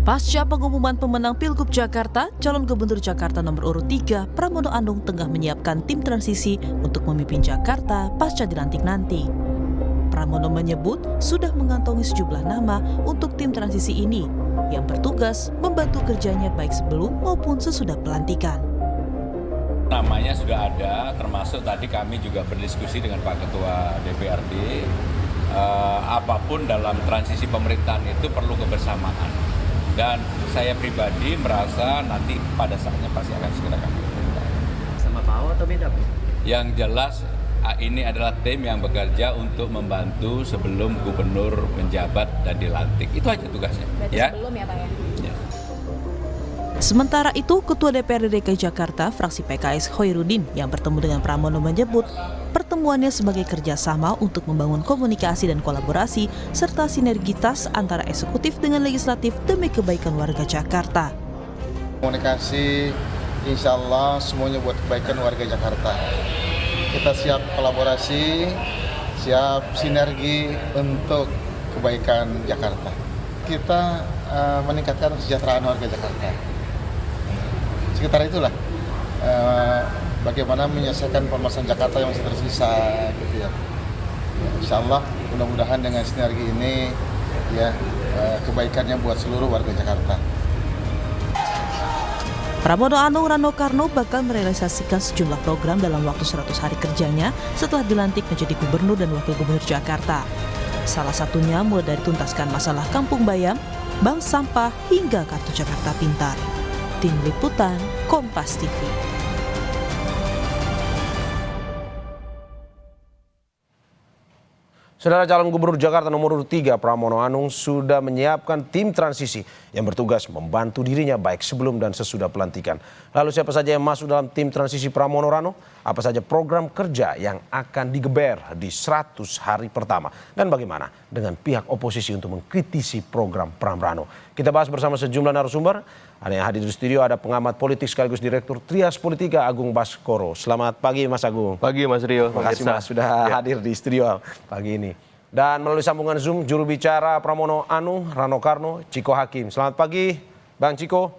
Pasca pengumuman pemenang Pilgub Jakarta, calon gubernur Jakarta nomor urut 3, Pramono Anung tengah menyiapkan tim transisi untuk memimpin Jakarta pasca dilantik nanti. Pramono menyebut sudah mengantongi sejumlah nama untuk tim transisi ini yang bertugas membantu kerjanya baik sebelum maupun sesudah pelantikan. Namanya sudah ada, termasuk tadi kami juga berdiskusi dengan Pak Ketua DPRD, apapun dalam transisi pemerintahan itu perlu kebersamaan. Dan saya pribadi merasa nanti pada saatnya pasti akan segera kami perintah. Sama Pak Ahok atau beda? Yang jelas ini adalah tim yang bekerja untuk membantu sebelum gubernur menjabat dan dilantik. Itu aja tugasnya. Berarti ya? sebelum ya Pak ya? Ya. Sementara itu, Ketua DPRD DKI Jakarta, fraksi PKS Khoirudin yang bertemu dengan Pramono menyebut pertemuannya sebagai kerjasama untuk membangun komunikasi dan kolaborasi serta sinergitas antara eksekutif dengan legislatif demi kebaikan warga Jakarta. Komunikasi insya Allah semuanya buat kebaikan warga Jakarta. Kita siap kolaborasi, siap sinergi untuk kebaikan Jakarta. Kita meningkatkan kesejahteraan warga Jakarta. Sekitar itulah bagaimana menyelesaikan permasalahan Jakarta yang masih tersisa gitu ya. Insya Allah mudah-mudahan dengan sinergi ini ya kebaikannya buat seluruh warga Jakarta. Pramono Anung Rano Karno bakal merealisasikan sejumlah program dalam waktu 100 hari kerjanya setelah dilantik menjadi gubernur dan wakil gubernur Jakarta. Salah satunya mulai dari tuntaskan masalah kampung bayam, bank sampah hingga kartu Jakarta Pintar. Tim Liputan Kompas TV. Saudara, calon gubernur Jakarta nomor urut 3 Pramono Anung sudah menyiapkan tim transisi yang bertugas membantu dirinya baik sebelum dan sesudah pelantikan. Lalu siapa saja yang masuk dalam tim transisi Pramono Rano? Apa saja program kerja yang akan digeber di 100 hari pertama? Dan bagaimana dengan pihak oposisi untuk mengkritisi program Pram Rano? Kita bahas bersama sejumlah narasumber. Ada yang hadir di studio, ada pengamat politik sekaligus Direktur Trias Politika Agung Baskoro. Selamat pagi Mas Agung. Pagi Mas Rio. Terima kasih Mas sudah hadir di studio pagi ini. Dan melalui sambungan Zoom, juru bicara Pramono Anung, Rano Karno, Ciko Hakim. Selamat pagi Bang Ciko.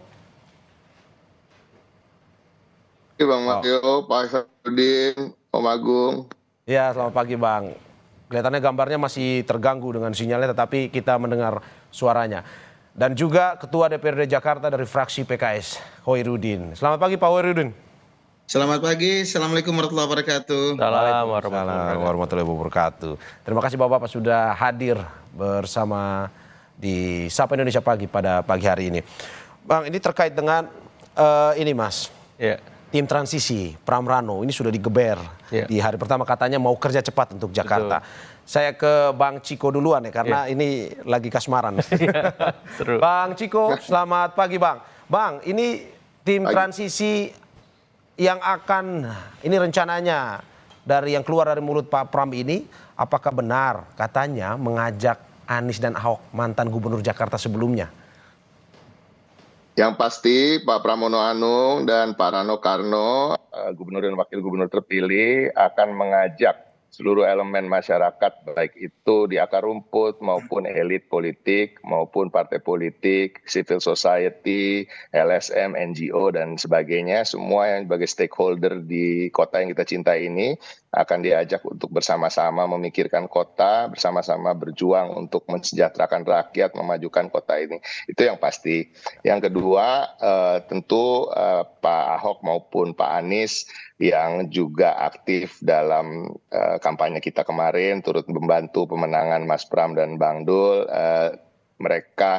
Bang Mario, Pak Sarudin, Om Agung. Ya, selamat pagi Bang. Kelihatannya gambarnya masih terganggu dengan sinyalnya, tetapi kita mendengar suaranya. Dan juga Ketua DPRD Jakarta dari fraksi PKS, Khoirudin. Selamat pagi Pak Khoirudin. Selamat pagi, Assalamualaikum warahmatullahi wabarakatuh. Salam warahmatullahi wabarakatuh. Terima kasih Bapak-Bapak sudah hadir bersama di Sapa Indonesia Pagi pada pagi hari ini. Bang, ini terkait dengan ini Mas. Ya. Tim transisi Pram Rano ini sudah digeber di hari pertama, katanya mau kerja cepat untuk Jakarta. Betul. Saya ke Bang Ciko duluan ya karena ini lagi kasmaran. Seru. Bang Ciko, selamat pagi Bang. Bang, ini tim transisi yang akan ini rencananya dari yang keluar dari mulut Pak Pram ini, apakah benar katanya mengajak Anies dan Ahok mantan gubernur Jakarta sebelumnya? Yang pasti Pak Pramono Anung dan Pak Rano Karno, gubernur dan wakil gubernur terpilih, akan mengajak seluruh elemen masyarakat, baik itu di akar rumput maupun elit politik, maupun partai politik, civil society, LSM, NGO, dan sebagainya, semua yang sebagai stakeholder di kota yang kita cintai ini akan diajak untuk bersama-sama memikirkan kota, bersama-sama berjuang untuk mensejahterakan rakyat, memajukan kota ini. Itu yang pasti. Yang kedua, tentu Pak Ahok maupun Pak Anies yang juga aktif dalam kampanye kita kemarin, turut membantu pemenangan Mas Pram dan Bang Dul. Mereka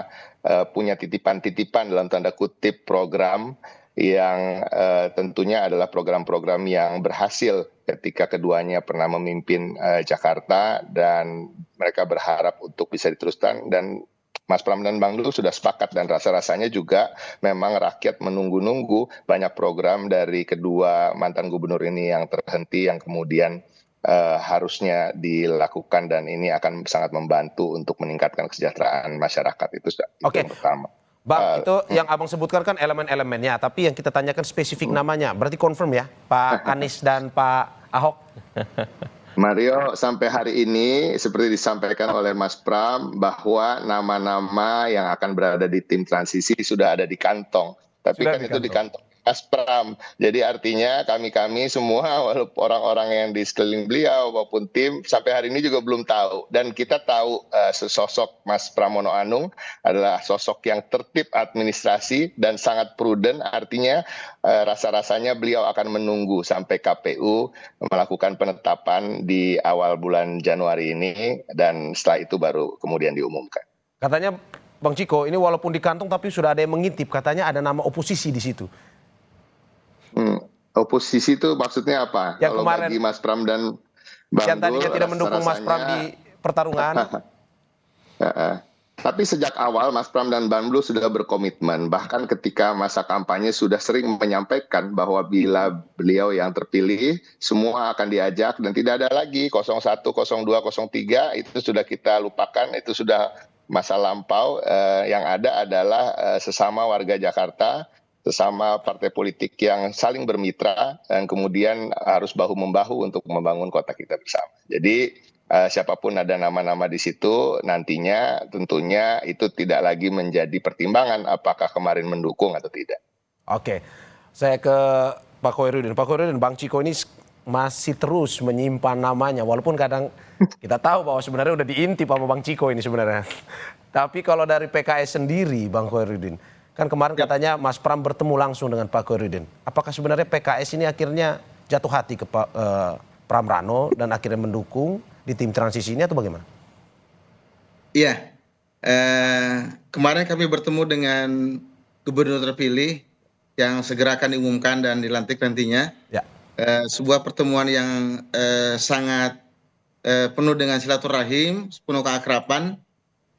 punya titipan-titipan dalam tanda kutip program yang tentunya adalah program-program yang berhasil ketika keduanya pernah memimpin Jakarta, dan mereka berharap untuk bisa diteruskan. Dan Mas Pram dan Bang Dul sudah sepakat, dan rasa-rasanya juga memang rakyat menunggu-nunggu banyak program dari kedua mantan gubernur ini yang terhenti, yang kemudian harusnya dilakukan, dan ini akan sangat membantu untuk meningkatkan kesejahteraan masyarakat. Itu yang pertama. Bang, itu yang abang sebutkan kan elemen-elemennya, tapi yang kita tanyakan spesifik namanya. Berarti confirm ya, Pak Anies dan Pak Ahok? Mario, sampai hari ini seperti disampaikan oleh Mas Pram bahwa nama-nama yang akan berada di tim transisi sudah ada di kantong. Tapi Sudah kan di itu di kantong. kantong Mas Pram. Jadi artinya kami-kami semua, walaupun orang-orang yang di sekeliling beliau maupun tim sampai hari ini juga belum tahu. Dan kita tahu sosok Mas Pramono Anung adalah sosok yang tertib administrasi dan sangat prudent. Artinya rasa-rasanya beliau akan menunggu sampai KPU melakukan penetapan di awal bulan Januari ini dan setelah itu baru kemudian diumumkan. Katanya Bang Ciko, ini walaupun di kantong tapi sudah ada yang mengintip, katanya ada nama oposisi di situ. Oposisi itu maksudnya apa? Yang Kalau kemarin- bagi Mas Pram dan Bang Yang tadinya Dul, tidak mendukung Mas Pram di pertarungan. Tapi sejak awal Mas Pram dan Bang Dul sudah berkomitmen. Bahkan ketika masa kampanye sudah sering menyampaikan bahwa bila beliau yang terpilih, semua akan diajak dan tidak ada lagi 01, 02, 03 itu sudah kita lupakan, itu sudah masa lampau. Yang ada adalah sesama warga Jakarta, sesama partai politik yang saling bermitra dan kemudian harus bahu-membahu untuk membangun kota kita bersama. Jadi siapapun ada nama-nama di situ nantinya tentunya itu tidak lagi menjadi pertimbangan apakah kemarin mendukung atau tidak. Oke, saya ke Pak Khoirudin. Pak Khoirudin, Bang Ciko ini masih terus menyimpan namanya, walaupun kadang kita tahu bahwa sebenarnya udah diintip sama Bang Ciko ini sebenarnya. Tapi kalau dari PKS sendiri, Bang Khoirudin, kan kemarin katanya Mas Pram bertemu langsung dengan Pak Khoirudin. Apakah sebenarnya PKS ini akhirnya jatuh hati ke Pak Pram Rano dan akhirnya mendukung di tim transisi ini atau bagaimana? Iya, kemarin kami bertemu dengan gubernur terpilih yang segera akan diumumkan dan dilantik nantinya. Ya. Sebuah pertemuan yang sangat penuh dengan silaturahim, penuh keakraban,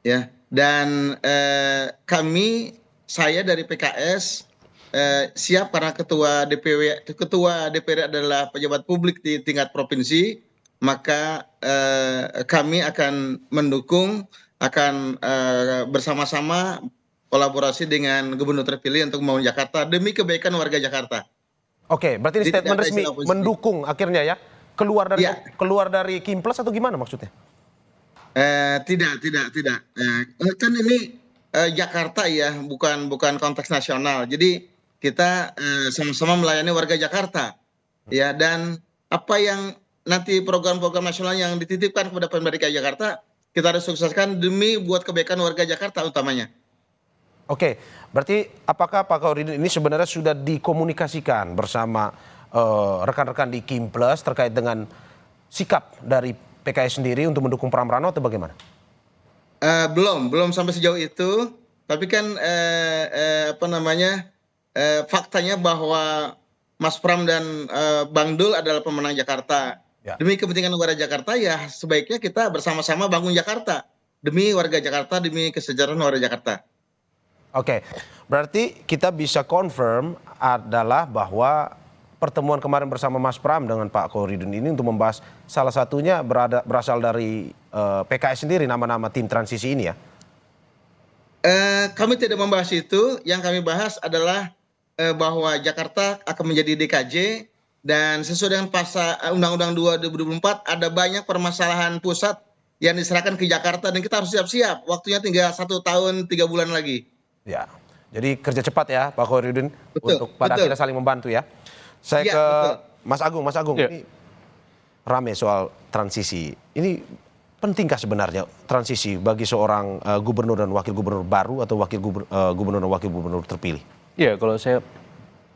ya. Dan saya dari PKS siap karena ketua DPR adalah pejabat publik di tingkat provinsi, maka kami akan mendukung, akan bersama-sama kolaborasi dengan gubernur terpilih untuk membangun Jakarta demi kebaikan warga Jakarta. Oke, berarti ini Jadi statement tidak ada resmi istilah oposisi. mendukung akhirnya ya? Keluar dari Ya. Kimples atau gimana maksudnya? Tidak. Kan ini Jakarta ya, bukan konteks nasional. Jadi kita sama-sama melayani warga Jakarta, ya. Dan apa yang nanti program-program nasional yang dititipkan kepada pemerintah Jakarta, kita harus sukseskan demi buat kebaikan warga Jakarta utamanya. Oke, berarti apakah Pak Khoirudin ini sebenarnya sudah dikomunikasikan bersama rekan-rekan di Kimples terkait dengan sikap dari PKS sendiri untuk mendukung Pram Rano atau bagaimana? Belum sampai sejauh itu. Tapi kan faktanya bahwa Mas Pram dan Bang Dul adalah pemenang Jakarta. Ya. Demi kepentingan warga Jakarta ya sebaiknya kita bersama-sama bangun Jakarta demi warga Jakarta, demi kesejahteraan warga Jakarta. Oke, berarti kita bisa confirm adalah bahwa pertemuan kemarin bersama Mas Pram dengan Pak Khoirudin ini untuk membahas salah satunya berasal dari PKS sendiri, nama-nama tim transisi ini ya? Kami tidak membahas itu. Yang kami bahas adalah bahwa Jakarta akan menjadi DKJ dan sesuai dengan pasal Undang-Undang 2 2024 ada banyak permasalahan pusat yang diserahkan ke Jakarta dan kita harus siap-siap. Waktunya tinggal 1 tahun 3 bulan lagi. Ya, jadi kerja cepat ya Pak Khoirudin untuk pada betul. akhirnya saling membantu ya. Saya Ya, ke betul. Mas Agung, Ya. ini rame soal transisi. Ini pentingkah sebenarnya transisi bagi seorang gubernur dan wakil gubernur baru atau gubernur dan wakil gubernur terpilih? Ya,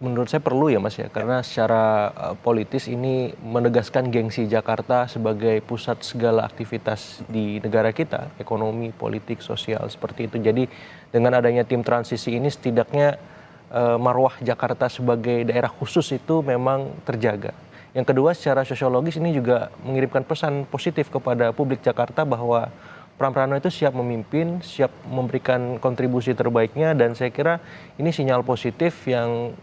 menurut saya perlu ya Mas ya, karena secara politis ini menegaskan gengsi Jakarta sebagai pusat segala aktivitas di negara kita, ekonomi, politik, sosial seperti itu. Jadi dengan adanya tim transisi ini setidaknya marwah Jakarta sebagai daerah khusus itu memang terjaga. Yang kedua, secara sosiologis ini juga mengirimkan pesan positif kepada publik Jakarta bahwa Pram Rano itu siap memimpin, siap memberikan kontribusi terbaiknya, dan saya kira ini sinyal positif yang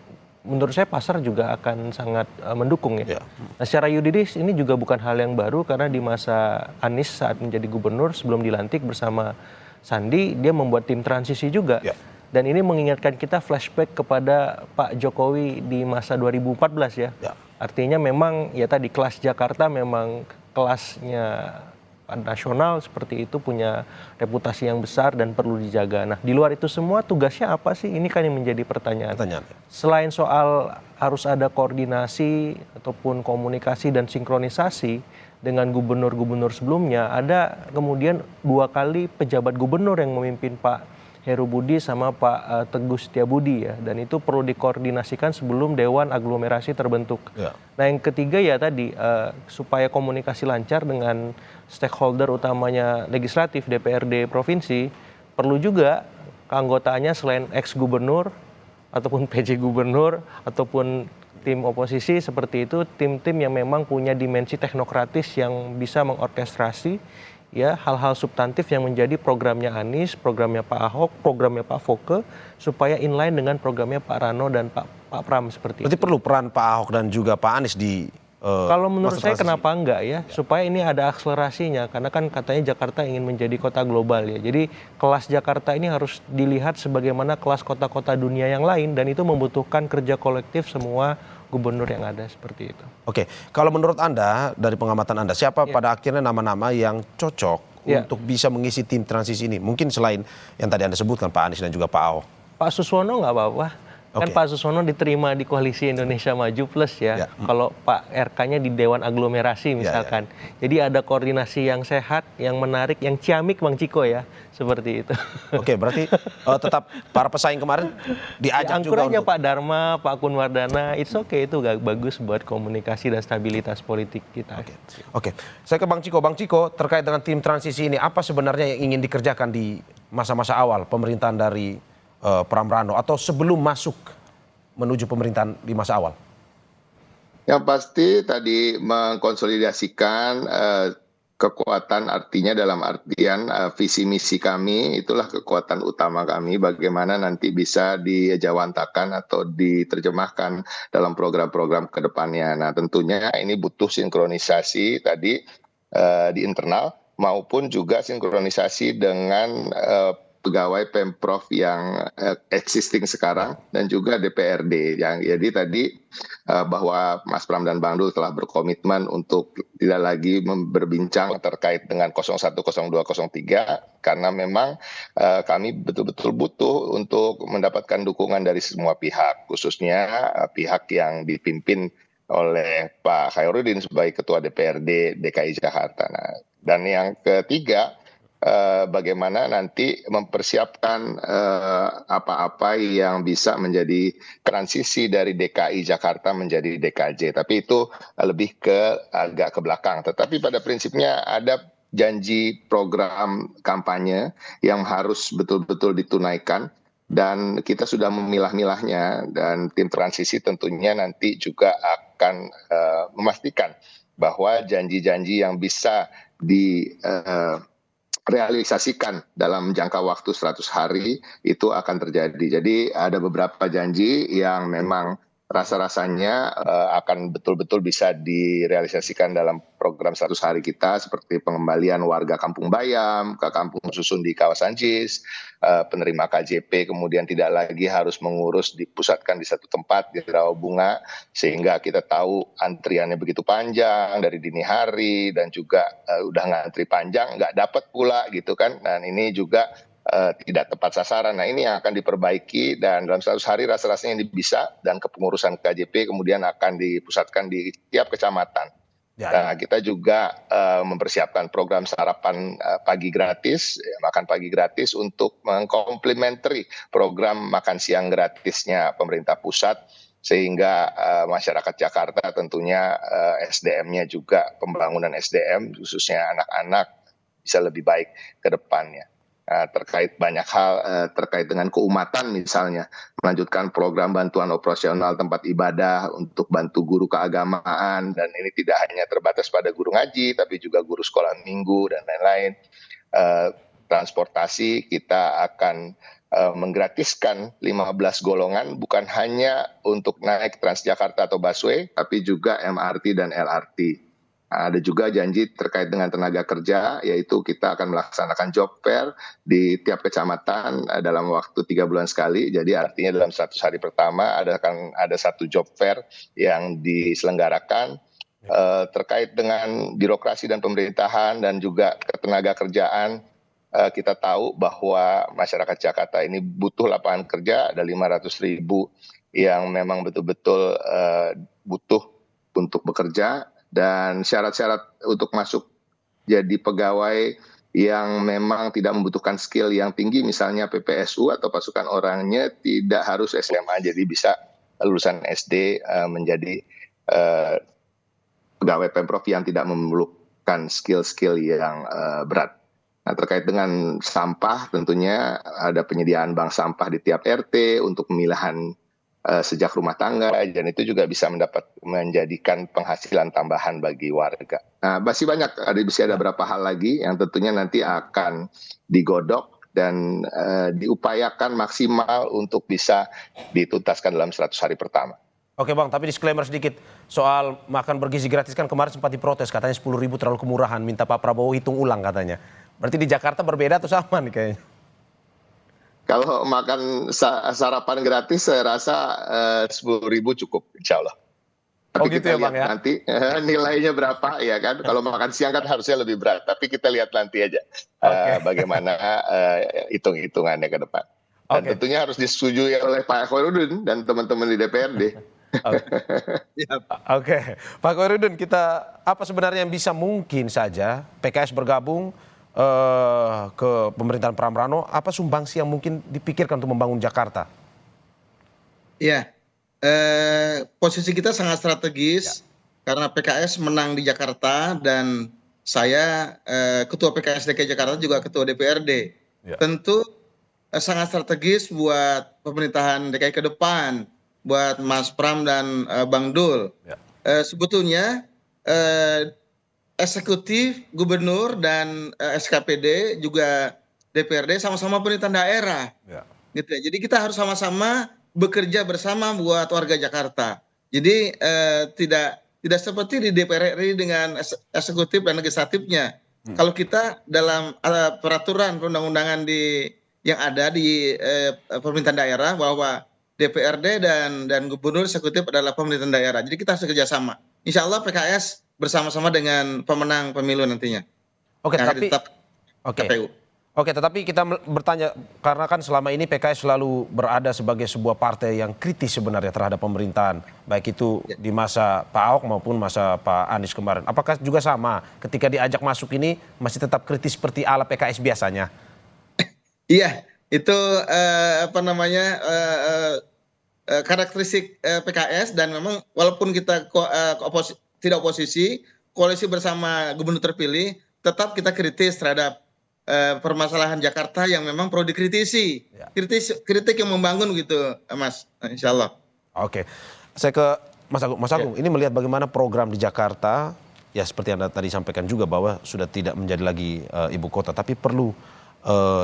menurut saya pasar juga akan sangat mendukung ya. Nah, secara yuridis ini juga bukan hal yang baru karena di masa Anies saat menjadi gubernur sebelum dilantik bersama Sandi, dia membuat tim transisi juga. Ya. Dan ini mengingatkan kita flashback kepada Pak Jokowi di masa 2014 ya. Ya. Artinya memang ya tadi kelas Jakarta memang kelasnya nasional seperti itu punya reputasi yang besar dan perlu dijaga. Nah, di luar itu semua tugasnya apa sih? Ini kan yang menjadi pertanyaan. Selain soal harus ada koordinasi ataupun komunikasi dan sinkronisasi dengan gubernur-gubernur sebelumnya, ada kemudian 2 kali pejabat gubernur yang memimpin Pak Heru Budi sama Pak Teguh Setiabudi ya, dan itu perlu dikoordinasikan sebelum Dewan Aglomerasi terbentuk. Nah, yang ketiga ya tadi supaya komunikasi lancar dengan stakeholder utamanya legislatif DPRD provinsi, perlu juga keanggotaannya selain ex-gubernur ataupun PJ gubernur ataupun tim oposisi seperti itu, tim-tim yang memang punya dimensi teknokratis yang bisa mengorkestrasi ya hal-hal substantif yang menjadi programnya Anies, programnya Pak Ahok, programnya Pak Foke, supaya inline dengan programnya Pak Rano dan Pak Pram seperti Berarti itu. perlu peran Pak Ahok dan juga Pak Anies di Kalau menurut masa saya transisi. kenapa enggak ya, supaya ini ada akselerasinya, karena kan katanya Jakarta ingin menjadi kota global ya. Jadi kelas Jakarta ini harus dilihat sebagaimana kelas kota-kota dunia yang lain, dan itu membutuhkan kerja kolektif semua gubernur yang ada seperti itu. Oke, kalau menurut Anda, dari pengamatan Anda, siapa pada akhirnya nama-nama yang cocok untuk bisa mengisi tim transisi ini? Mungkin selain yang tadi Anda sebutkan, Pak Anies dan juga Pak Ahok. Pak Suswono nggak apa-apa. Kan Pak Suswono diterima di Koalisi Indonesia Maju Plus ya. Kalau Pak RK-nya di Dewan Aglomerasi misalkan. Jadi ada koordinasi yang sehat, yang menarik, yang ciamik Bang Ciko ya. Seperti itu. Oke, berarti tetap para pesaing kemarin diajak juga Angkurannya untuk... Pak Dharma, Pak Kunwardana, it's okay, itu gak bagus buat komunikasi dan stabilitas politik kita. Oke, saya ke Bang Ciko. Bang Ciko, terkait dengan tim transisi ini, apa sebenarnya yang ingin dikerjakan di masa-masa awal pemerintahan dari Pram Rano atau sebelum masuk menuju pemerintahan di masa awal? Yang pasti tadi mengkonsolidasikan kekuatan, artinya dalam artian visi misi kami, itulah kekuatan utama kami, bagaimana nanti bisa dijawantakan atau diterjemahkan dalam program-program ke depannya. Nah, tentunya ini butuh sinkronisasi tadi di internal maupun juga sinkronisasi dengan pegawai Pemprov yang existing sekarang dan juga DPRD. Jadi tadi bahwa Mas Pram dan Bang Dul telah berkomitmen untuk tidak lagi berbincang terkait dengan 01, 02, 03 karena memang kami betul-betul butuh untuk mendapatkan dukungan dari semua pihak, khususnya pihak yang dipimpin oleh Pak Khairuddin sebagai Ketua DPRD DKI Jakarta. Nah, dan yang ketiga, bagaimana nanti mempersiapkan apa-apa yang bisa menjadi transisi dari DKI Jakarta menjadi DKJ. Tapi itu lebih agak ke belakang. Tetapi pada prinsipnya ada janji program kampanye yang harus betul-betul ditunaikan. Dan kita sudah memilah-milahnya, dan tim transisi tentunya nanti juga akan memastikan bahwa janji-janji yang bisa realisasikan dalam jangka waktu 100 hari itu akan terjadi. Jadi ada beberapa janji yang memang rasa-rasanya akan betul-betul bisa direalisasikan dalam program 100 hari kita, seperti pengembalian warga Kampung Bayam ke kampung susun di kawasan JIS, penerima KJP kemudian tidak lagi harus mengurus dipusatkan di satu tempat di Rawabunga, sehingga kita tahu antriannya begitu panjang dari dini hari dan juga udah ngantri panjang nggak dapat pula gitu kan. Nah, ini juga tidak tepat sasaran. Nah, ini yang akan diperbaiki, dan dalam 100 hari rasa-rasanya ini bisa, dan kepengurusan KJP kemudian akan dipusatkan di tiap kecamatan. Nah, kita juga mempersiapkan program sarapan pagi gratis, makan pagi gratis untuk mengkomplementari program makan siang gratisnya pemerintah pusat, sehingga masyarakat Jakarta tentunya SDM-nya juga, pembangunan SDM khususnya anak-anak bisa lebih baik ke depannya. Terkait banyak hal terkait dengan keumatan, misalnya melanjutkan program bantuan operasional tempat ibadah untuk bantu guru keagamaan, dan ini tidak hanya terbatas pada guru ngaji tapi juga guru sekolah minggu dan lain-lain. Transportasi kita akan menggratiskan 15 golongan, bukan hanya untuk naik Transjakarta atau busway tapi juga MRT dan LRT. Ada juga janji terkait dengan tenaga kerja, yaitu kita akan melaksanakan job fair di tiap kecamatan dalam waktu 3 bulan sekali. Jadi artinya dalam 100 hari pertama akan ada satu job fair yang diselenggarakan terkait dengan birokrasi dan pemerintahan dan juga ketenaga kerjaan, kita tahu bahwa masyarakat Jakarta ini butuh lapangan kerja, ada 500.000 yang memang betul-betul butuh untuk bekerja, dan syarat-syarat untuk masuk jadi pegawai yang memang tidak membutuhkan skill yang tinggi, misalnya PPSU atau pasukan orangnya tidak harus SMA, jadi bisa lulusan SD menjadi pegawai Pemprov yang tidak memerlukan skill-skill yang berat. Nah, terkait dengan sampah, tentunya ada penyediaan bank sampah di tiap RT untuk pemilahan sejak rumah tangga, dan itu juga bisa menjadikan penghasilan tambahan bagi warga. Nah, masih banyak, bisa ada beberapa hal lagi yang tentunya nanti akan digodok dan diupayakan maksimal untuk bisa dituntaskan dalam 100 hari pertama. Oke Bang, tapi disclaimer sedikit soal makan bergizi gratis, kan kemarin sempat diprotes, katanya 10.000 terlalu kemurahan, minta Pak Prabowo hitung ulang katanya. Berarti di Jakarta berbeda atau sama nih kayaknya? Kalau makan sarapan gratis saya rasa 10.000 cukup, insya Allah. Tapi gitu kita ya, Bang, lihat ya? nanti nilainya berapa ya kan. Kalau makan siang kan harusnya lebih berat, tapi kita lihat nanti aja bagaimana hitung-hitungannya ke depan. Dan Oke. tentunya harus disetujui oleh Pak Khairuddin dan teman-teman di DPRD. Oke, Pak Khairuddin, apa sebenarnya yang bisa mungkin saja PKS bergabung ke pemerintahan Pram Rano, apa sumbangsi yang mungkin dipikirkan untuk membangun Jakarta? Ya, posisi kita sangat strategis karena PKS menang di Jakarta dan saya Ketua PKS DKI Jakarta juga Ketua DPRD. Tentu sangat strategis buat pemerintahan DKI ke depan, buat Mas Pram dan Bang Dul. Sebetulnya eksekutif, gubernur dan SKPD juga DPRD sama-sama pemerintahan daerah. Gitu ya. Jadi kita harus sama-sama bekerja bersama buat warga Jakarta. Jadi tidak seperti di DPR RI dengan eksekutif dan legislatifnya. Kalau kita dalam peraturan perundang-undangan yang ada di pemerintahan daerah bahwa DPRD dan gubernur eksekutif adalah pemerintahan daerah. Jadi kita harus kerjasama. Insya Allah PKS bersama-sama dengan pemenang pemilu nantinya. Oke, tetapi kita bertanya, karena kan selama ini PKS selalu berada sebagai sebuah partai yang kritis sebenarnya terhadap pemerintahan, baik itu di masa Pak Ahok maupun masa Pak Anies kemarin. Apakah juga sama ketika diajak masuk ini masih tetap kritis seperti ala PKS biasanya? Iya, itu karakteristik PKS, dan memang walaupun kita tidak oposisi, koalisi bersama gubernur terpilih, tetap kita kritis terhadap permasalahan Jakarta yang memang perlu dikritisi. Kritik yang membangun gitu, Mas, insya Allah. Oke, saya ke Mas Agung. Mas Agung, ini melihat bagaimana program di Jakarta, ya seperti Anda tadi sampaikan juga bahwa sudah tidak menjadi lagi ibu kota, tapi perlu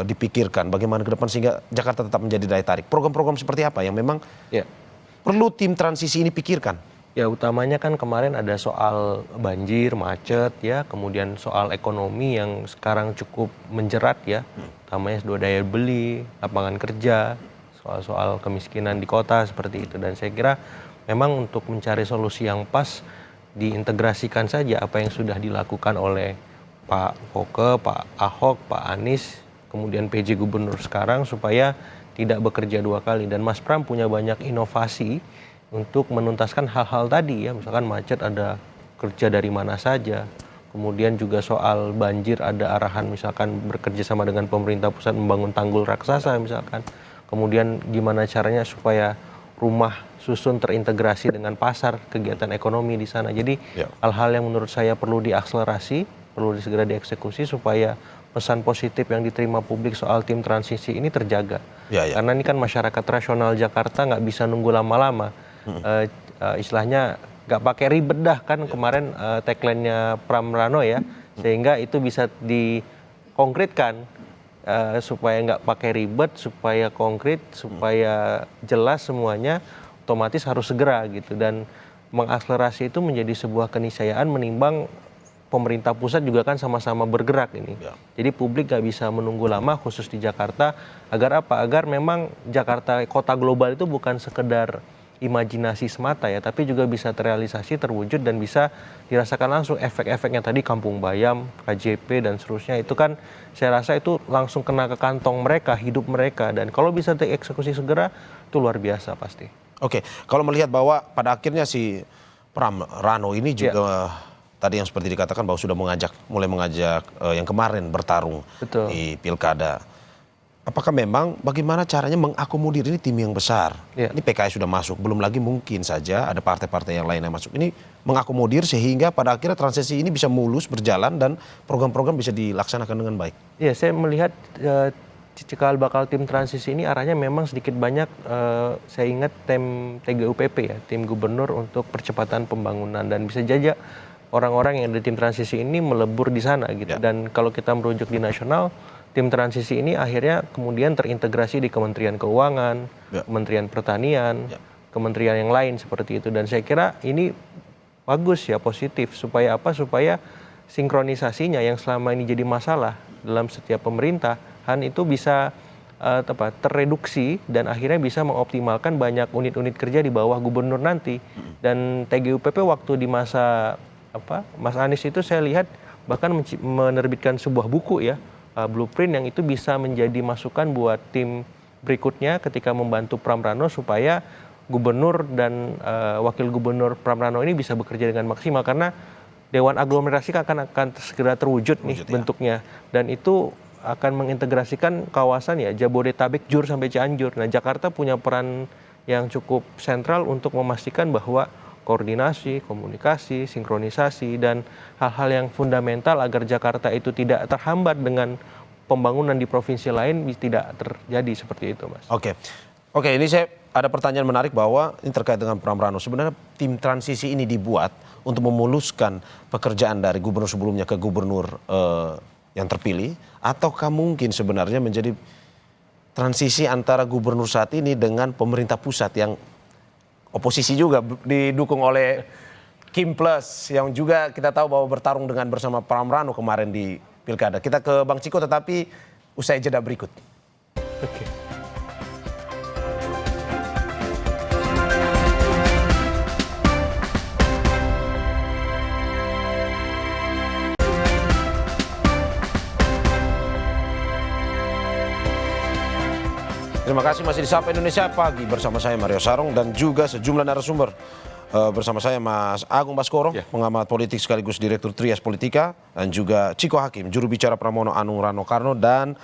dipikirkan bagaimana ke depan sehingga Jakarta tetap menjadi daya tarik. Program-program seperti apa yang memang perlu tim transisi ini pikirkan? Ya, utamanya kan kemarin ada soal banjir, macet ya, kemudian soal ekonomi yang sekarang cukup menjerat ya, utamanya daya beli, lapangan kerja, soal kemiskinan di kota seperti itu. Dan saya kira memang untuk mencari solusi yang pas, diintegrasikan saja apa yang sudah dilakukan oleh Pak Foke, Pak Ahok, Pak Anies, kemudian PJ Gubernur sekarang, supaya tidak bekerja dua kali. Dan Mas Pram punya banyak inovasi untuk menuntaskan hal-hal tadi ya, misalkan macet ada kerja dari mana saja, kemudian juga soal banjir ada arahan misalkan bekerja sama dengan pemerintah pusat membangun tanggul raksasa misalkan, kemudian gimana caranya supaya rumah susun terintegrasi dengan pasar, kegiatan ekonomi di sana. Jadi hal-hal yang menurut saya perlu diakselerasi, perlu segera dieksekusi supaya pesan positif yang diterima publik soal tim transisi ini terjaga. Karena ini kan masyarakat rasional Jakarta nggak bisa nunggu lama-lama. Istilahnya nggak pakai ribet dah kan kemarin tagline-nya Pram Rano ya, sehingga itu bisa dikonkretkan supaya nggak pakai ribet, supaya konkret, supaya jelas semuanya, otomatis harus segera gitu. Dan mengakselerasi itu menjadi sebuah keniscayaan menimbang pemerintah pusat juga kan sama-sama bergerak ini. Jadi publik nggak bisa menunggu lama, khusus di Jakarta, agar apa? Agar memang Jakarta kota global itu bukan sekedar imajinasi semata ya, tapi juga bisa terrealisasi, terwujud, dan bisa dirasakan langsung efek-efeknya tadi, kampung bayam, KJP, dan seterusnya. Itu kan saya rasa itu langsung kena ke kantong mereka, hidup mereka, dan kalau bisa dieksekusi segera, itu luar biasa pasti. Oke, kalau melihat bahwa pada akhirnya si Pram Rano ini juga tadi yang seperti dikatakan bahwa sudah mulai mengajak yang kemarin bertarung Betul. di Pilkada. Apakah memang bagaimana caranya mengakomodir ini tim yang besar? Ya. Ini PKS sudah masuk, belum lagi mungkin saja ada partai-partai yang lain yang masuk. Ini mengakomodir sehingga pada akhirnya transisi ini bisa mulus berjalan dan program-program bisa dilaksanakan dengan baik. Ya, saya melihat cikal bakal tim transisi ini arahnya memang sedikit banyak, saya ingat TGUPP ya, tim gubernur untuk percepatan pembangunan, dan bisa saja orang-orang yang ada di tim transisi ini melebur di sana gitu. Ya. Dan kalau kita merujuk di nasional, tim transisi ini akhirnya kemudian terintegrasi di Kementerian Keuangan, Kementerian Pertanian, kementerian yang lain seperti itu. Dan saya kira ini bagus ya, positif, supaya apa? Supaya sinkronisasinya yang selama ini jadi masalah dalam setiap pemerintahan itu bisa terreduksi, dan akhirnya bisa mengoptimalkan banyak unit-unit kerja di bawah gubernur nanti. Dan TGUPP waktu di masa Mas Anies itu saya lihat bahkan menerbitkan sebuah buku ya, blueprint, yang itu bisa menjadi masukan buat tim berikutnya ketika membantu Pram Rano supaya gubernur dan wakil gubernur Pram Rano ini bisa bekerja dengan maksimal, karena Dewan Aglomerasi akan segera terwujud nih bentuknya, dan itu akan mengintegrasikan kawasan ya Jabodetabek, Jur sampai Cianjur. Nah, Jakarta punya peran yang cukup sentral untuk memastikan bahwa koordinasi, komunikasi, sinkronisasi, dan hal-hal yang fundamental agar Jakarta itu tidak terhambat dengan pembangunan di provinsi lain tidak terjadi seperti itu, Mas. Oke, ini saya ada pertanyaan menarik bahwa ini terkait dengan Pram Rano. Sebenarnya tim transisi ini dibuat untuk memuluskan pekerjaan dari gubernur sebelumnya ke gubernur yang terpilih, ataukah mungkin sebenarnya menjadi transisi antara gubernur saat ini dengan pemerintah pusat yang oposisi juga didukung oleh Kim Plus, yang juga kita tahu bahwa bertarung bersama Pram Rano kemarin di Pilkada. Kita ke Bang Ciko, tetapi usai jeda berikut. Oke. Terima kasih masih di Sapa Indonesia Pagi bersama saya Mario Sarong dan juga sejumlah narasumber. Bersama saya Mas Agung Baskoro, pengamat politik sekaligus Direktur Trias Politika, dan juga Ciko Hakim, juru bicara Pramono Anung Rano Karno, dan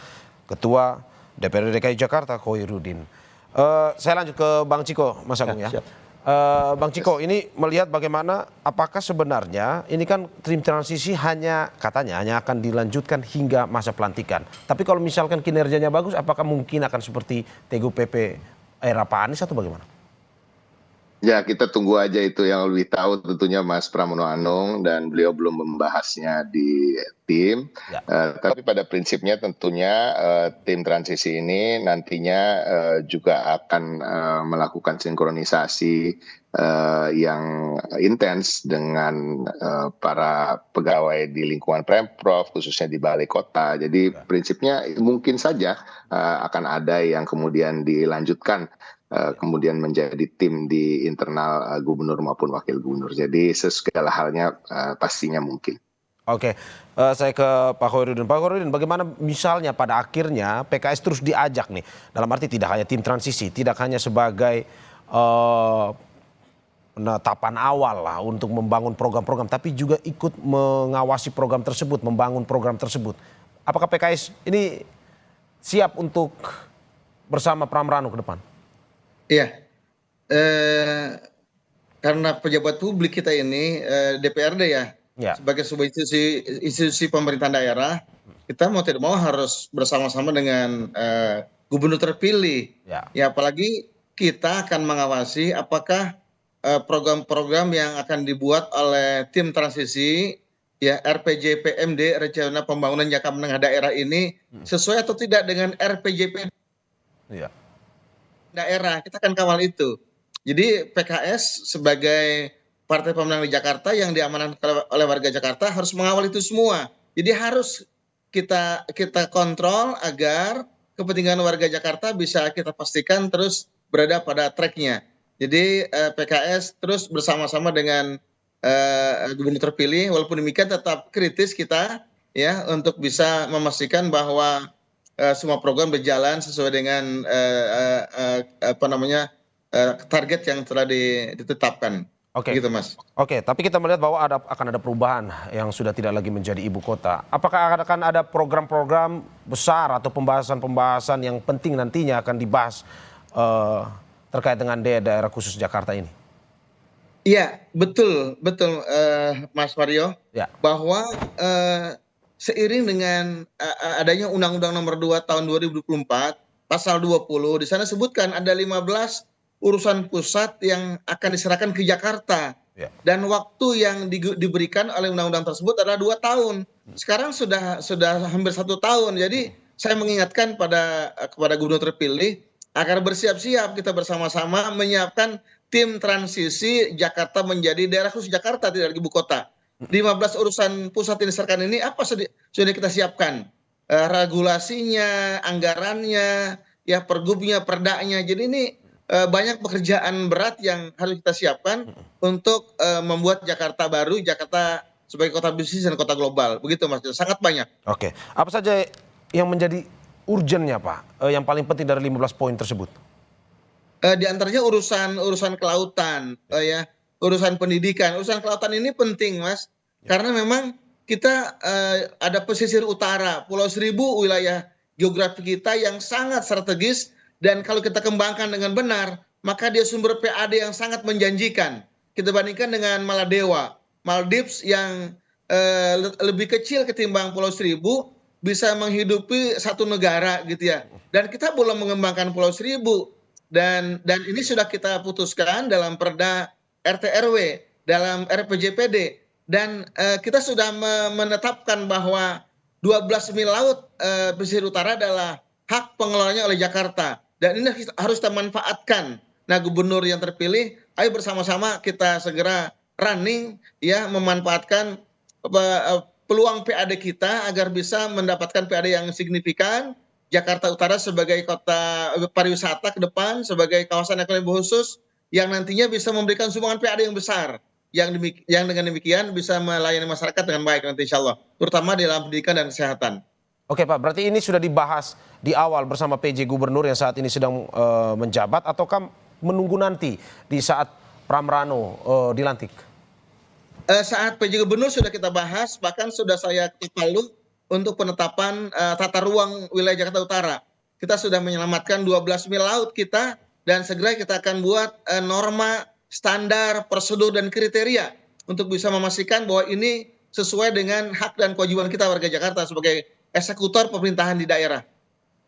Ketua DPRD DKI Jakarta Khoirudin. Saya lanjut ke Bang Ciko, Mas Agung ya. Bang Ciko, ini melihat bagaimana, apakah sebenarnya ini kan tim transisi katanya hanya akan dilanjutkan hingga masa pelantikan. Tapi kalau misalkan kinerjanya bagus, apakah mungkin akan seperti TGUPP era Pak Anies atau bagaimana? Ya, kita tunggu aja, itu yang lebih tahu tentunya Mas Pramono Anung, dan beliau belum membahasnya di tim. Tapi pada prinsipnya tentunya tim transisi ini nantinya juga akan melakukan sinkronisasi yang intens dengan para pegawai di lingkungan Pemprov, khususnya di balai kota. Jadi prinsipnya mungkin saja akan ada yang kemudian dilanjutkan kemudian menjadi tim di internal gubernur maupun wakil gubernur. Jadi segala halnya pastinya mungkin. Oke, saya ke Pak Khoirudin. Pak Khoirudin, bagaimana misalnya pada akhirnya PKS terus diajak nih, dalam arti tidak hanya tim transisi, tidak hanya sebagai penetapan awal lah untuk membangun program-program, tapi juga ikut mengawasi program tersebut, membangun program tersebut. Apakah PKS ini siap untuk bersama Pram Rano ke depan? Iya, karena pejabat publik kita ini DPRD ya, sebagai sebuah institusi pemerintahan daerah, kita mau tidak mau harus bersama-sama dengan gubernur terpilih. Ya, apalagi kita akan mengawasi apakah program-program yang akan dibuat oleh tim transisi ya RPJPMD, Rencana Pembangunan Jangka Menengah Daerah ini sesuai atau tidak dengan RPJP daerah. Kita akan kawal itu. Jadi PKS sebagai partai pemenang di Jakarta yang diamanahkan oleh warga Jakarta harus mengawal itu semua. Jadi harus kita kontrol agar kepentingan warga Jakarta bisa kita pastikan terus berada pada tracknya. Jadi PKS terus bersama-sama dengan gubernur terpilih, walaupun demikian tetap kritis kita ya untuk bisa memastikan bahwa semua program berjalan sesuai dengan target yang telah ditetapkan. Oke. Gitu, Mas. Oke, tapi kita melihat bahwa akan ada perubahan yang sudah tidak lagi menjadi ibu kota. Apakah akan ada program-program besar atau pembahasan-pembahasan yang penting nantinya akan dibahas terkait dengan daerah khusus Jakarta ini? Iya, betul, betul, Mas Mario. Ya. Bahwa seiring dengan adanya Undang-Undang Nomor 2 Tahun 2024, Pasal 20, di sana sebutkan ada 15 urusan pusat yang akan diserahkan ke Jakarta. Ya. Dan waktu yang diberikan oleh undang-undang tersebut adalah 2 tahun. Sekarang sudah hampir 1 tahun. Jadi saya mengingatkan kepada gubernur terpilih agar bersiap-siap kita bersama-sama menyiapkan tim transisi Jakarta menjadi daerah khusus Jakarta, tidak lagi ibu kota. 15 urusan pusat yang diserahkan ini apa sudah kita siapkan? Regulasinya, anggarannya, ya pergubnya, perdanya. Jadi ini banyak pekerjaan berat yang harus kita siapkan untuk membuat Jakarta baru, Jakarta sebagai kota bisnis dan kota global. Begitu, Mas. Sangat banyak. Oke. Apa saja yang menjadi urgennya, Pak? Yang paling penting dari 15 poin tersebut? Di antaranya urusan kelautan, ya, urusan pendidikan. Urusan kelautan ini penting, Mas, karena memang kita ada pesisir utara, Pulau Seribu, wilayah geografi kita yang sangat strategis. Dan kalau kita kembangkan dengan benar, maka dia sumber PAD yang sangat menjanjikan. Kita bandingkan dengan Maladewa, Maldives yang lebih kecil ketimbang Pulau Seribu, bisa menghidupi satu negara gitu ya. Dan kita belum mengembangkan Pulau Seribu. Dan ini sudah kita putuskan dalam Perda RT/RW, dalam RPJPD. Dan kita sudah menetapkan bahwa 12 mil laut pesisir utara adalah hak pengelolanya oleh Jakarta. Dan ini harus kita manfaatkan. Nah, gubernur yang terpilih, ayo bersama-sama kita segera running, ya, memanfaatkan peluang PAD kita agar bisa mendapatkan PAD yang signifikan. Jakarta Utara sebagai kota pariwisata ke depan, sebagai kawasan ekonomi khusus yang nantinya bisa memberikan sumbangan PAD yang besar. Yang dengan demikian bisa melayani masyarakat dengan baik nanti insya Allah. Terutama di dalam pendidikan dan kesehatan. Oke, Pak, berarti ini sudah dibahas di awal bersama PJ Gubernur yang saat ini sedang menjabat, ataukah menunggu nanti di saat Pramrano dilantik? Saat PJ Gubernur sudah kita bahas, bahkan sudah saya kepalu untuk penetapan tata ruang wilayah Jakarta Utara. Kita sudah menyelamatkan 12 mil laut kita, dan segera kita akan buat norma, standar, prosedur, dan kriteria untuk bisa memastikan bahwa ini sesuai dengan hak dan kewajiban kita warga Jakarta sebagai eksekutor pemerintahan di daerah.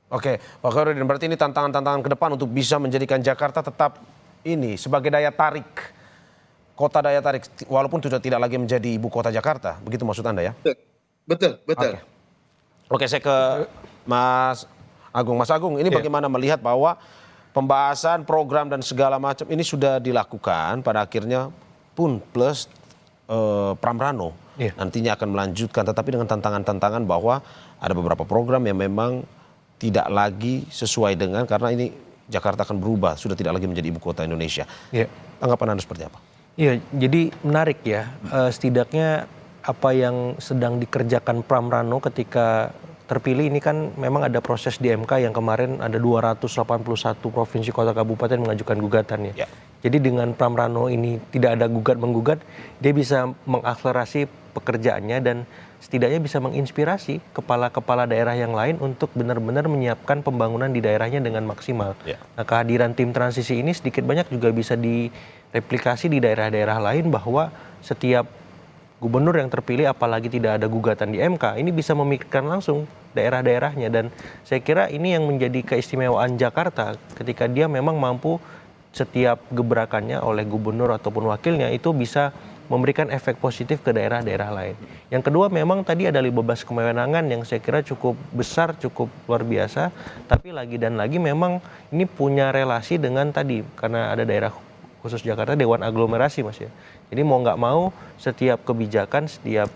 Oke, Pak Khairuddin, berarti ini tantangan-tantangan ke depan untuk bisa menjadikan Jakarta tetap ini sebagai daya tarik, kota daya tarik, walaupun sudah tidak lagi menjadi ibu kota Jakarta. Begitu maksud Anda ya? Betul, betul. Oke, saya ke Mas Agung. Mas Agung, ini bagaimana melihat bahwa pembahasan program dan segala macam ini sudah dilakukan, pada akhirnya pun plus Pramrano nantinya akan melanjutkan, tetapi dengan tantangan-tantangan bahwa ada beberapa program yang memang tidak lagi sesuai dengan, karena ini Jakarta akan berubah, sudah tidak lagi menjadi ibu kota Indonesia. Tanggapan Anda seperti apa? Iya, jadi menarik ya, setidaknya apa yang sedang dikerjakan Pramrano ketika terpilih ini kan memang ada proses di MK yang kemarin ada 281 provinsi kota kabupaten mengajukan gugatan ya. Jadi dengan Pramrano ini tidak ada gugat-menggugat, dia bisa mengakselerasi pekerjaannya dan setidaknya bisa menginspirasi kepala-kepala daerah yang lain untuk benar-benar menyiapkan pembangunan di daerahnya dengan maksimal. Nah, kehadiran tim transisi ini sedikit banyak juga bisa direplikasi di daerah-daerah lain, bahwa setiap gubernur yang terpilih apalagi tidak ada gugatan di MK ini bisa memikirkan langsung daerah-daerahnya. Dan saya kira ini yang menjadi keistimewaan Jakarta ketika dia memang mampu setiap gebrakannya oleh gubernur ataupun wakilnya itu bisa memberikan efek positif ke daerah-daerah lain. Yang kedua, memang tadi ada 15 kewenangan yang saya kira cukup besar, cukup luar biasa, tapi lagi dan lagi memang ini punya relasi dengan tadi, karena ada daerah khusus Jakarta, Dewan Aglomerasi, Mas ya. Jadi mau nggak mau setiap kebijakan, setiap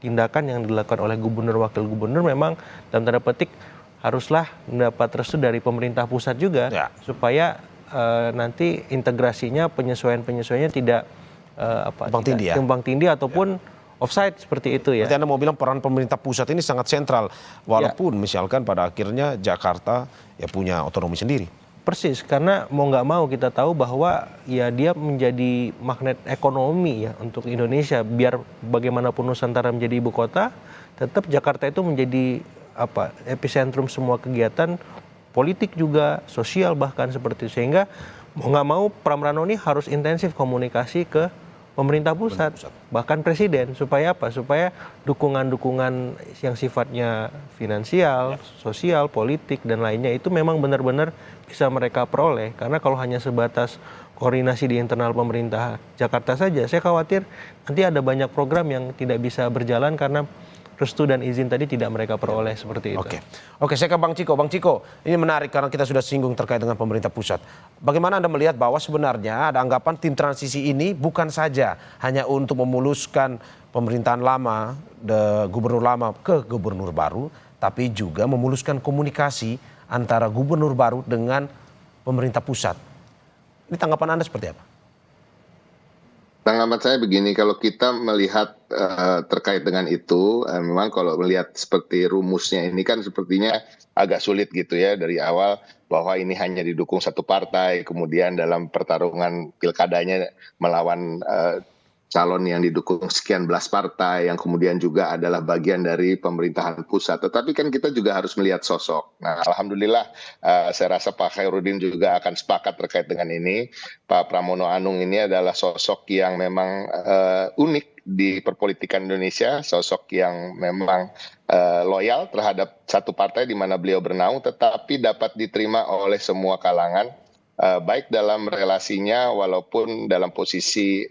tindakan yang dilakukan oleh gubernur, wakil gubernur memang dalam tanda petik haruslah mendapat restu dari pemerintah pusat juga supaya nanti integrasinya penyesuaiannya tidak Tumpang tindih ya? tumpang tindih ataupun offside seperti itu ya. Berarti Anda mau bilang peran pemerintah pusat ini sangat sentral, walaupun misalkan pada akhirnya Jakarta ya punya otonomi sendiri. Persis, karena mau nggak mau kita tahu bahwa ya dia menjadi magnet ekonomi ya untuk Indonesia. Biar bagaimanapun Nusantara menjadi ibu kota, tetap Jakarta itu menjadi epicentrum semua kegiatan politik juga, sosial bahkan seperti itu. Sehingga mau nggak mau Pramrano ini harus intensif komunikasi ke pemerintah pusat, bahkan presiden, supaya apa? Supaya dukungan-dukungan yang sifatnya finansial, sosial, politik dan lainnya itu memang benar-benar bisa mereka peroleh. Karena kalau hanya sebatas koordinasi di internal pemerintah Jakarta saja, saya khawatir nanti ada banyak program yang tidak bisa berjalan karena restu dan izin tadi tidak mereka peroleh seperti itu. Oke, saya ke Bang Ciko. Bang Ciko, ini menarik karena kita sudah singgung terkait dengan pemerintah pusat. Bagaimana Anda melihat bahwa sebenarnya ada anggapan tim transisi ini bukan saja hanya untuk memuluskan pemerintahan lama, gubernur lama ke gubernur baru, tapi juga memuluskan komunikasi antara gubernur baru dengan pemerintah pusat. Ini tanggapan Anda seperti apa? Tanggapan saya begini, kalau kita melihat terkait dengan itu, memang kalau melihat seperti rumusnya ini kan sepertinya agak sulit gitu ya dari awal bahwa ini hanya didukung satu partai, kemudian dalam pertarungan pilkadanya melawan calon yang didukung sekian belas partai yang kemudian juga adalah bagian dari pemerintahan pusat. Tetapi kan kita juga harus melihat sosok. Nah, alhamdulillah saya rasa Pak Khairuddin juga akan sepakat terkait dengan ini. Pak Pramono Anung ini adalah sosok yang memang unik di perpolitikan Indonesia, sosok yang memang loyal terhadap satu partai di mana beliau bernaung, tetapi dapat diterima oleh semua kalangan. Baik dalam relasinya walaupun dalam posisi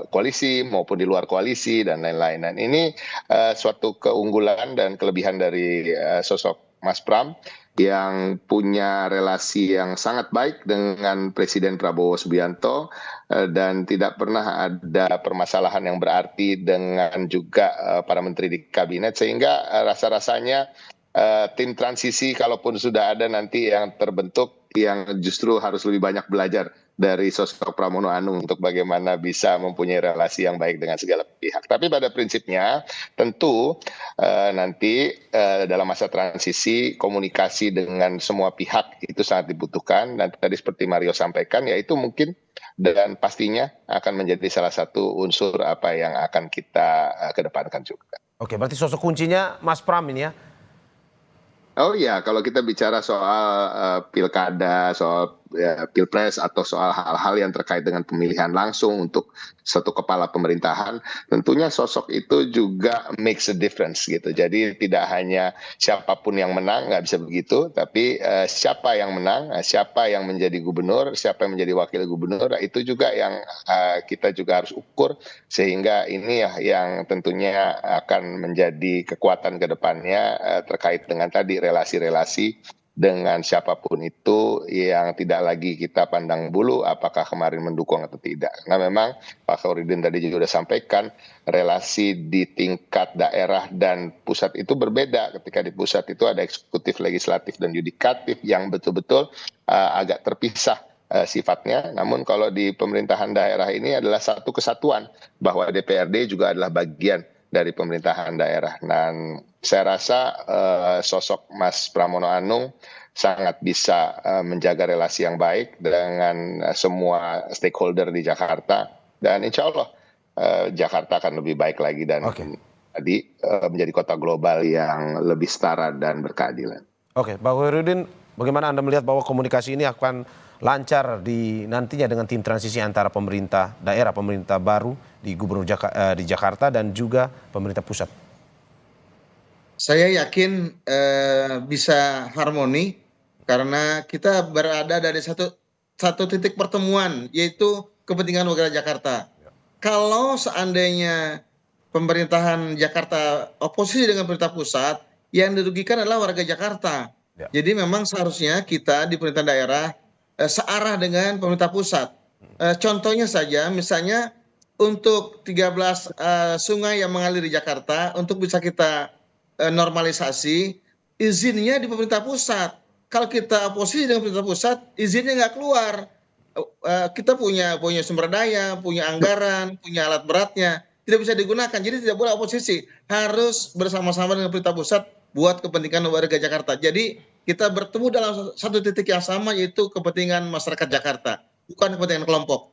koalisi maupun di luar koalisi dan lain-lain. Dan ini suatu keunggulan dan kelebihan dari sosok Mas Pram yang punya relasi yang sangat baik dengan Presiden Prabowo Subianto dan tidak pernah ada permasalahan yang berarti dengan juga para menteri di kabinet, sehingga rasa-rasanya tim transisi kalaupun sudah ada nanti yang terbentuk, yang justru harus lebih banyak belajar dari sosok Pramono Anung untuk bagaimana bisa mempunyai relasi yang baik dengan segala pihak. Tapi pada prinsipnya tentu nanti dalam masa transisi komunikasi dengan semua pihak itu sangat dibutuhkan, dan tadi seperti Mario sampaikan yaitu mungkin dan pastinya akan menjadi salah satu unsur apa yang akan kita kedepankan juga. Oke, berarti sosok kuncinya Mas Pram ini ya? Oh iya, kalau kita bicara soal pilkada, soal pilpres atau soal hal-hal yang terkait dengan pemilihan langsung untuk satu kepala pemerintahan, tentunya sosok itu juga makes a difference gitu. Jadi tidak hanya siapapun yang menang, nggak bisa begitu, tapi siapa yang menang, siapa yang menjadi gubernur, siapa yang menjadi wakil gubernur, itu juga yang kita juga harus ukur, sehingga ini ya yang tentunya akan menjadi kekuatan ke depannya terkait dengan tadi relasi-relasi dengan siapapun itu, yang tidak lagi kita pandang bulu apakah kemarin mendukung atau tidak. Nah memang Pak Khairuddin tadi juga sudah sampaikan relasi di tingkat daerah dan pusat itu berbeda. Ketika di pusat itu ada eksekutif, legislatif, dan yudikatif yang betul-betul agak terpisah sifatnya. Namun kalau di pemerintahan daerah ini adalah satu kesatuan, bahwa DPRD juga adalah bagian dari pemerintahan daerah. Dan saya rasa sosok Mas Pramono Anung sangat bisa menjaga relasi yang baik dengan semua stakeholder di Jakarta, dan insya Allah Jakarta akan lebih baik lagi dan tadi menjadi kota global yang lebih setara dan berkeadilan. Oke, Pak Khairuddin, bagaimana Anda melihat bahwa komunikasi ini akan lancar di nantinya dengan tim transisi antara pemerintah daerah, pemerintah baru di Gubernur di Jakarta dan juga pemerintah pusat? Saya yakin bisa harmoni karena kita berada dari satu titik pertemuan, yaitu kepentingan warga Jakarta. Kalau seandainya pemerintahan Jakarta oposisi dengan pemerintah pusat, yang dirugikan adalah warga Jakarta. Jadi memang seharusnya kita di pemerintah daerah searah dengan pemerintah pusat. Contohnya saja, misalnya untuk 13 sungai yang mengalir di Jakarta, untuk bisa kita normalisasi, izinnya di pemerintah pusat. Kalau kita oposisi dengan pemerintah pusat, izinnya nggak keluar. kita punya sumber daya, punya anggaran, punya alat beratnya, tidak bisa digunakan. Jadi tidak boleh oposisi, harus bersama-sama dengan pemerintah pusat buat kepentingan warga Jakarta. Jadi kita bertemu dalam satu titik yang sama, yaitu kepentingan masyarakat Jakarta, bukan kepentingan kelompok.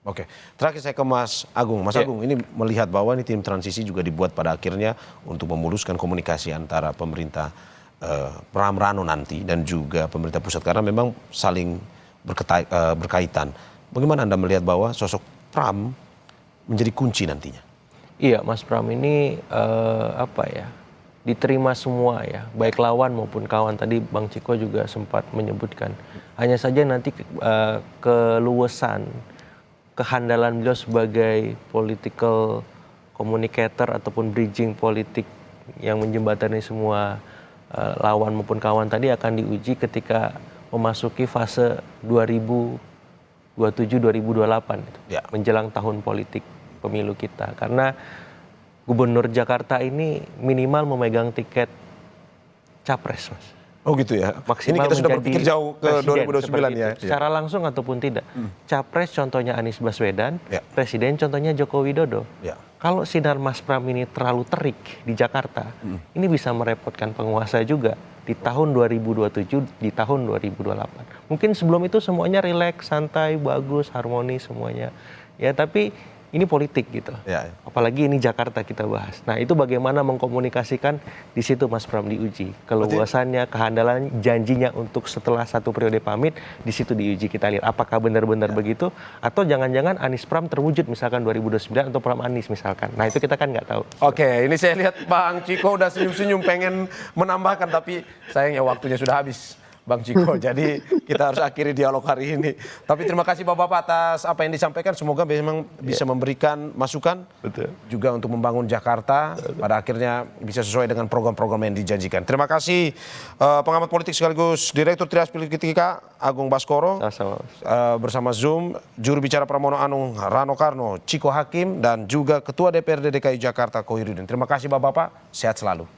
Oke, terakhir saya ke Mas Agung. Mas Agung, ini melihat bahwa ini tim transisi juga dibuat pada akhirnya untuk memuluskan komunikasi antara pemerintah Pram Rano nanti dan juga pemerintah pusat karena memang saling berkaitan. Bagaimana Anda melihat bahwa sosok Pram menjadi kunci nantinya? Iya, Mas Pram ini diterima semua ya, baik lawan maupun kawan. Tadi Bang Ciko juga sempat menyebutkan. Hanya saja nanti keluasan, kehandalan beliau sebagai political communicator ataupun bridging politik yang menjembatani semua lawan maupun kawan tadi akan diuji ketika memasuki fase 2027-2028 Ya. menjelang tahun politik pemilu kita. Karena Gubernur Jakarta ini minimal memegang tiket capres, Mas. Oh gitu ya. Maksimal ini kita sudah menjadi berpikir jauh ke presiden, 2029 seperti ya. itu. Secara langsung ataupun tidak. Capres contohnya Anies Baswedan, Ya. presiden contohnya Joko Widodo. Ya. Kalau sinar Mas Pram ini terlalu terik di Jakarta, ini bisa merepotkan penguasa juga di tahun 2027, di tahun 2028. Mungkin sebelum itu semuanya rileks, santai, bagus, harmonis semuanya. Ya, tapi ini politik gitu. Ya. Apalagi ini Jakarta kita bahas. Nah, itu bagaimana mengkomunikasikan di situ Mas Pram diuji. Keluasannya, kehandalan, janjinya untuk setelah satu periode pamit, di situ diuji. Kita lihat apakah benar-benar begitu atau jangan-jangan Anies Pram terwujud misalkan 2029 atau Pram Anies misalkan. Nah, itu kita kan nggak tahu. Oke, ini saya lihat Bang Ciko udah senyum-senyum pengen menambahkan tapi sayangnya waktunya sudah habis. Bang Ciko, jadi kita harus akhiri dialog hari ini. Tapi terima kasih Bapak-Bapak atas apa yang disampaikan. Semoga memang bisa memberikan masukan. Betul. Juga untuk membangun Jakarta. Pada akhirnya bisa sesuai dengan program-program yang dijanjikan. Terima kasih pengamat politik sekaligus Direktur Trias Politika Agung Baskoro. Sama-sama. Bersama Zoom, juru bicara Pramono Anung Rano Karno, Ciko Hakim, dan juga Ketua DPRD DKI Jakarta Koirudin. Terima kasih Bapak-Bapak, sehat selalu.